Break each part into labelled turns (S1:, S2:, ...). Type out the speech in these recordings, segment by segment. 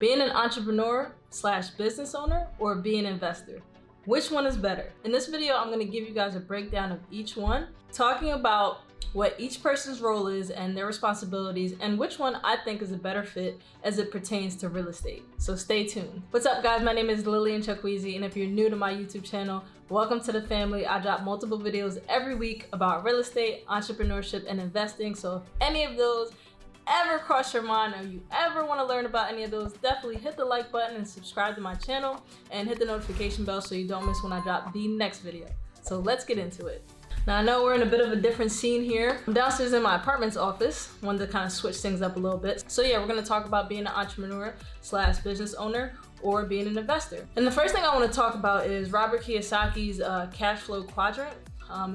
S1: Being an entrepreneur slash business owner or being an investor? Which one is better? In this video, I'm going to give you guys a breakdown of each one, talking about what each person's role is and their responsibilities, and which one I think is a better fit as it pertains to real estate. So stay tuned. What's up, guys? My name is Lillian Chukwueze, and if you're new to my YouTube channel, welcome to the family. I drop multiple videos every week about real estate, entrepreneurship, and investing. So if any of those ever cross your mind or you ever want to learn about any of those, definitely hit the like button and subscribe to my channel and hit the notification bell so you don't miss when I drop the next video. So let's get into it. Now, I know we're in a bit of a different scene here. I'm downstairs in my apartment's office. Wanted to kind of switch things up a little bit. So yeah, we're going to talk about being an entrepreneur slash business owner or being an investor. And the first thing I want to talk about is Robert Kiyosaki's cash flow quadrant.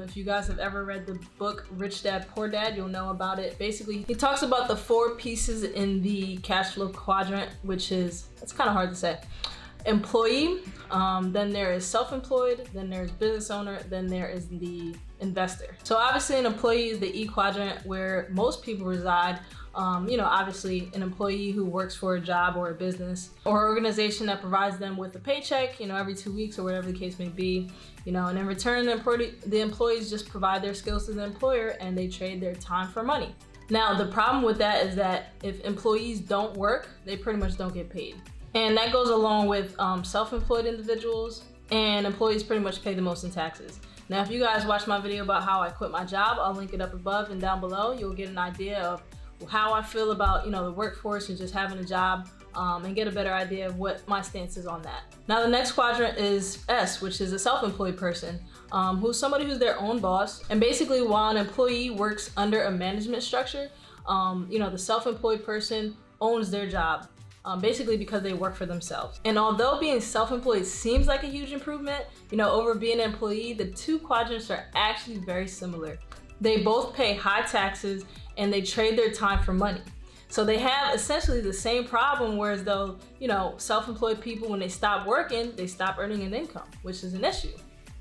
S1: If you guys have ever read the book Rich Dad Poor Dad, you'll know about it. Basically, he talks about the 4 pieces in the cash flow quadrant, which is, it's kind of hard to say. Employee, then there is self-employed, then there's business owner, then there is the investor. So obviously an employee is the E quadrant where most people reside. Obviously an employee who works for a job or a business or organization that provides them with a paycheck, every 2 weeks or whatever the case may be, and in return, the employees just provide their skills to the employer and they trade their time for money. Now, the problem with that is that if employees don't work, they pretty much don't get paid. And that goes along with self-employed individuals, and employees pretty much pay the most in taxes. Now, if you guys watch my video about how I quit my job, I'll link it up above and down below. You'll get an idea of how I feel about, the workforce and just having a job, and get a better idea of what my stance is on that. Now, the next quadrant is S, which is a self-employed person, who's somebody who's their own boss. And basically, while an employee works under a management structure, the self-employed person owns their job. Basically because they work for themselves. And although being self-employed seems like a huge improvement, over being an employee, the 2 quadrants are actually very similar. They both pay high taxes and they trade their time for money. So they have essentially the same problem, whereas though, self-employed people, when they stop working, they stop earning an income, which is an issue.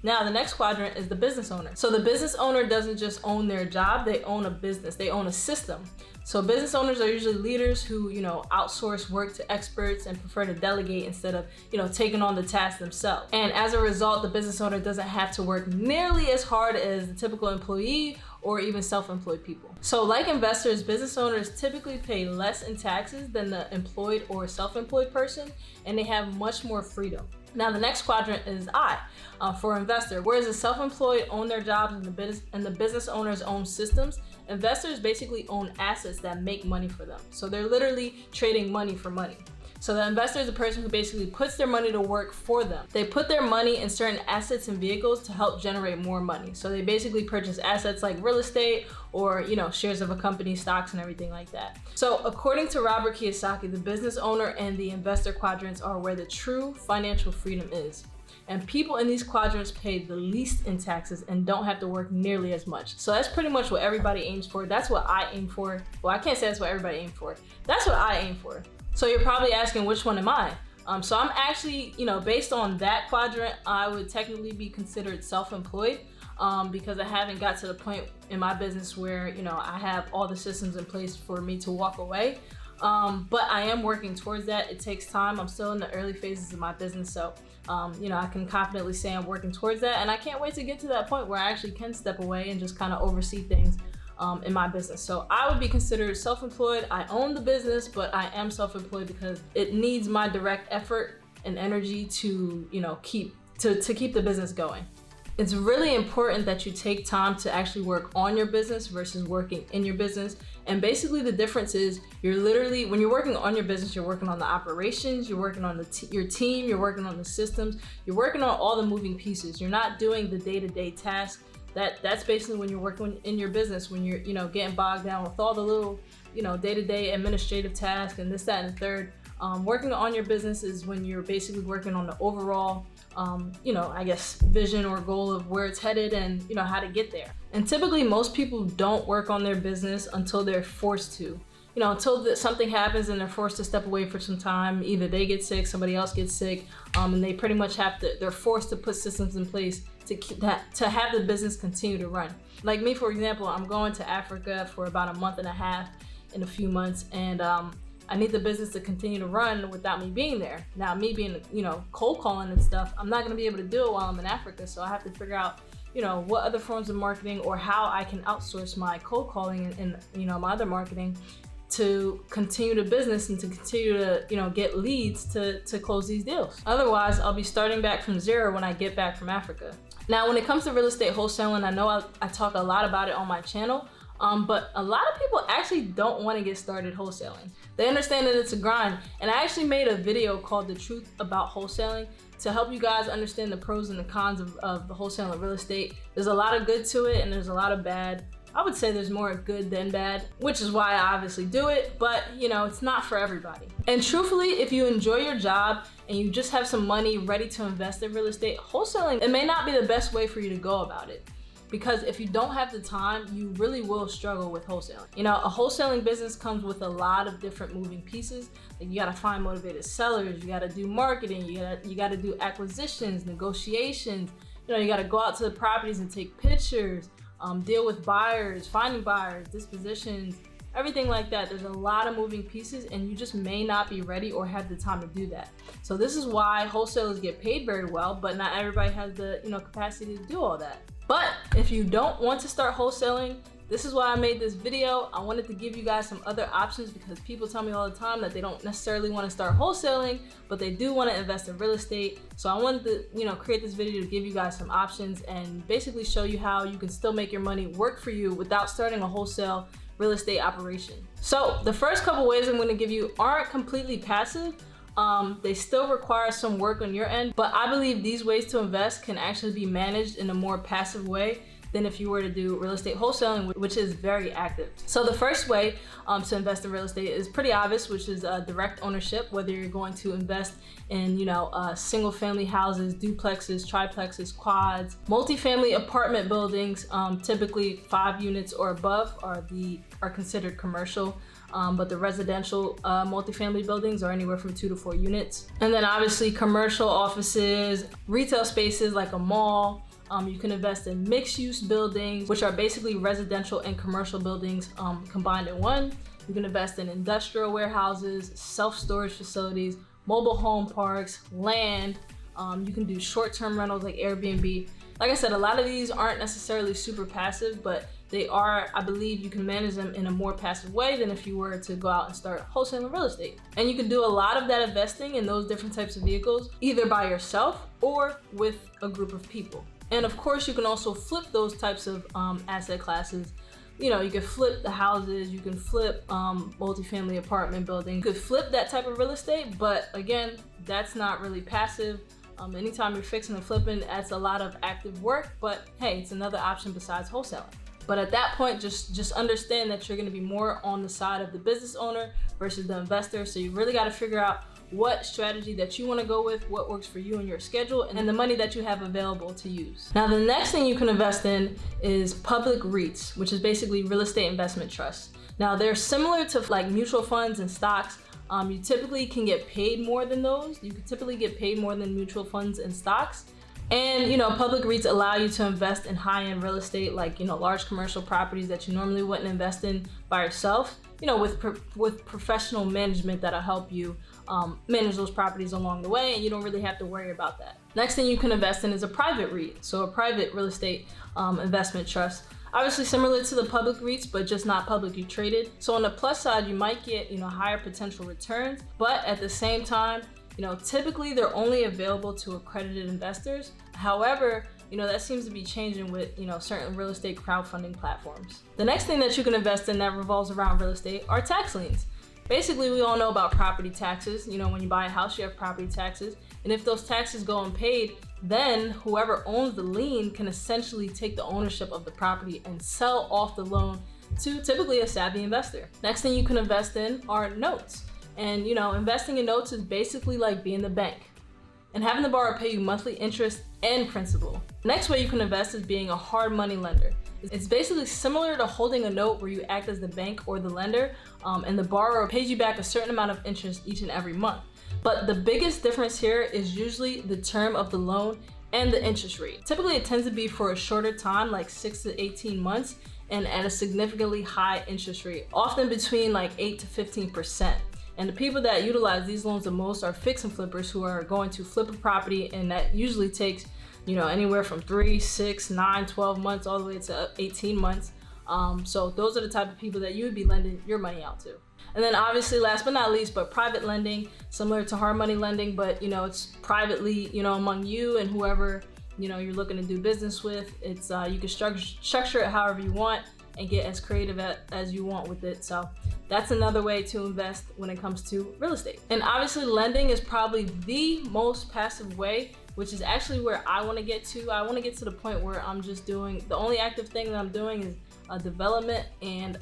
S1: Now, the next quadrant is the business owner. So the business owner doesn't just own their job, they own a business, they own a system. So business owners are usually leaders who, outsource work to experts and prefer to delegate instead of, taking on the task themselves. And as a result, the business owner doesn't have to work nearly as hard as the typical employee or even self-employed people. So like investors, business owners typically pay less in taxes than the employed or self-employed person, and they have much more freedom. Now, the next quadrant is I, for investor. Whereas the self-employed own their jobs and the business owners own systems, investors basically own assets that make money for them. So they're literally trading money for money. So the investor is the person who basically puts their money to work for them. They put their money in certain assets and vehicles to help generate more money. So they basically purchase assets like real estate or, shares of a company, stocks, and everything like that. So according to Robert Kiyosaki, the business owner and the investor quadrants are where the true financial freedom is. And people in these quadrants pay the least in taxes and don't have to work nearly as much. So that's pretty much what everybody aims for. That's what I aim for. Well, I can't say that's what everybody aims for. That's what I aim for. So you're probably asking, which one am I? So I'm actually, based on that quadrant, I would technically be considered self-employed because I haven't got to the point in my business where, I have all the systems in place for me to walk away. But I am working towards that. It takes time. I'm still in the early phases of my business. So, I can confidently say I'm working towards that. And I can't wait to get to that point where I actually can step away and just kind of oversee things in my business. So I would be considered self-employed. I own the business, but I am self-employed because it needs my direct effort and energy to, keep the business going. It's really important that you take time to actually work on your business versus working in your business. And basically the difference is when you're working on your business, you're working on the operations, you're working on your team, you're working on the systems, you're working on all the moving pieces. You're not doing the day-to-day tasks. That's basically when you're working in your business, when you're, getting bogged down with all the little, day-to-day administrative tasks and this, that, and the third. Working on your business is when you're basically working on the overall, vision or goal of where it's headed and, how to get there. And typically most people don't work on their business until they're forced to. Until something happens and they're forced to step away for some time. Either they get sick, somebody else gets sick, and they pretty much they're forced to put systems in place to have the business continue to run. Like me, for example, I'm going to Africa for about a month and a half in a few months, and I need the business to continue to run without me being there. Now, me being, cold calling and stuff, I'm not going to be able to do it while I'm in Africa. So I have to figure out, what other forms of marketing or how I can outsource my cold calling and my other marketing to continue the business and to continue to, get leads to close these deals. Otherwise, I'll be starting back from zero when I get back from Africa. Now, when it comes to real estate wholesaling, I know I talk a lot about it on my channel, but a lot of people actually don't want to get started wholesaling. They understand that it's a grind. And I actually made a video called The Truth About Wholesaling to help you guys understand the pros and the cons of the wholesaling real estate. There's a lot of good to it and there's a lot of bad. I would say there's more good than bad, which is why I obviously do it, but it's not for everybody. And truthfully, if you enjoy your job and you just have some money ready to invest in real estate, wholesaling, it may not be the best way for you to go about it. Because if you don't have the time, you really will struggle with wholesaling. A wholesaling business comes with a lot of different moving pieces. Like you gotta find motivated sellers, you gotta do marketing, you gotta do acquisitions, negotiations. You gotta go out to the properties and take pictures, deal with buyers, finding buyers, dispositions, everything like that. There's a lot of moving pieces and you just may not be ready or have the time to do that. So this is why wholesalers get paid very well, but not everybody has the capacity to do all that. But if you don't want to start wholesaling, this is why I made this video. I wanted to give you guys some other options because people tell me all the time that they don't necessarily want to start wholesaling, but they do want to invest in real estate. So I wanted to, create this video to give you guys some options and basically show you how you can still make your money work for you without starting a wholesale real estate operation. So the first couple ways I'm going to give you aren't completely passive. They still require some work on your end, but I believe these ways to invest can actually be managed in a more passive way than if you were to do real estate wholesaling, which is very active. So the first way to invest in real estate is pretty obvious, which is direct ownership, whether you're going to invest in, single family houses, duplexes, triplexes, quads, multifamily apartment buildings, typically 5 units or above are considered commercial. But the residential multifamily buildings are anywhere from 2 to 4 units. And then obviously commercial offices, retail spaces like a mall. You can invest in mixed-use buildings, which are basically residential and commercial buildings combined in one. You can invest in industrial warehouses, self-storage facilities, mobile home parks, land. You can do short-term rentals like Airbnb. Like I said, a lot of these aren't necessarily super passive, but they are, I believe you can manage them in a more passive way than if you were to go out and start wholesaling real estate. And you can do a lot of that investing in those different types of vehicles, either by yourself or with a group of people. And of course, you can also flip those types of asset classes. You can flip the houses, you can flip multifamily apartment buildings, you could flip that type of real estate, but again, that's not really passive. Anytime you're fixing and flipping, that's a lot of active work, but hey, it's another option besides wholesaling. But at that point, just understand that you're gonna be more on the side of the business owner versus the investor. So you really gotta figure out what strategy that you wanna go with, what works for you and your schedule, and the money that you have available to use. Now, the next thing you can invest in is public REITs, which is basically real estate investment trusts. Now, they're similar to like mutual funds and stocks. You typically can get paid more than those. You could typically get paid more than mutual funds and stocks. And public REITs allow you to invest in high-end real estate, like large commercial properties that you normally wouldn't invest in by yourself. With professional management that'll help you manage those properties along the way, and you don't really have to worry about that. Next thing you can invest in is a private REIT, so a private real estate investment trust. Obviously similar to the public REITs, but just not publicly traded. So on the plus side, you might get higher potential returns, but at the same time, typically they're only available to accredited investors. However, that seems to be changing with, certain real estate crowdfunding platforms. The next thing that you can invest in that revolves around real estate are tax liens. Basically, we all know about property taxes. When you buy a house, you have property taxes. And if those taxes go unpaid, then whoever owns the lien can essentially take the ownership of the property and sell off the loan to typically a savvy investor. Next thing you can invest in are notes. And investing in notes is basically like being the bank and having the borrower pay you monthly interest and principal. Next way you can invest is being a hard money lender. It's basically similar to holding a note where you act as the bank or the lender, and the borrower pays you back a certain amount of interest each and every month. But the biggest difference here is usually the term of the loan and the interest rate. Typically it tends to be for a shorter time, like 6 to 18 months, and at a significantly high interest rate, often between like 8 to 15%. And the people that utilize these loans the most are fix and flippers who are going to flip a property, and that usually takes, you know, anywhere from 3, 6, 9, 12 months all the way to 18 months. So those are the type of people that you would be lending your money out to. And then obviously, last but not least, but private lending, similar to hard money lending, but you know, it's privately, you know, among you and whoever, you know, you're looking to do business with. It's you can structure it however you want and get as creative as you want with it. So that's another way to invest when it comes to real estate. And obviously, lending is probably the most passive way, which is actually where I want to get to. I want to get to the point where I'm just doing, the only active thing that I'm doing is development, and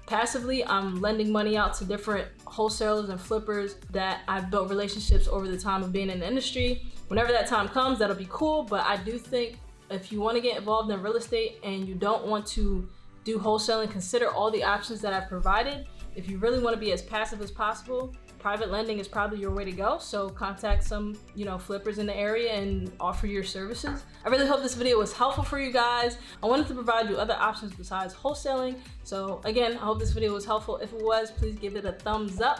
S1: passively I'm lending money out to different wholesalers and flippers that I've built relationships over the time of being in the industry. Whenever that time comes, that'll be cool, but I do think if you want to get involved in real estate and you don't want to do wholesaling, consider all the options that I've provided. If you really want to be as passive as possible, private lending is probably your way to go. So contact some, you know, flippers in the area and offer your services. I really hope this video was helpful for you guys. I wanted to provide you other options besides wholesaling. So again, I hope this video was helpful. If it was, please give it a thumbs up.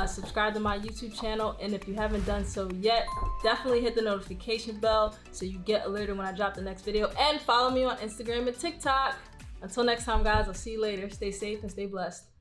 S1: Subscribe to my YouTube channel, and if you haven't done so yet, definitely hit the notification bell so you get alerted when I drop the next video, and follow me on Instagram and TikTok. Until next time, guys, I'll see you later. Stay safe and stay blessed.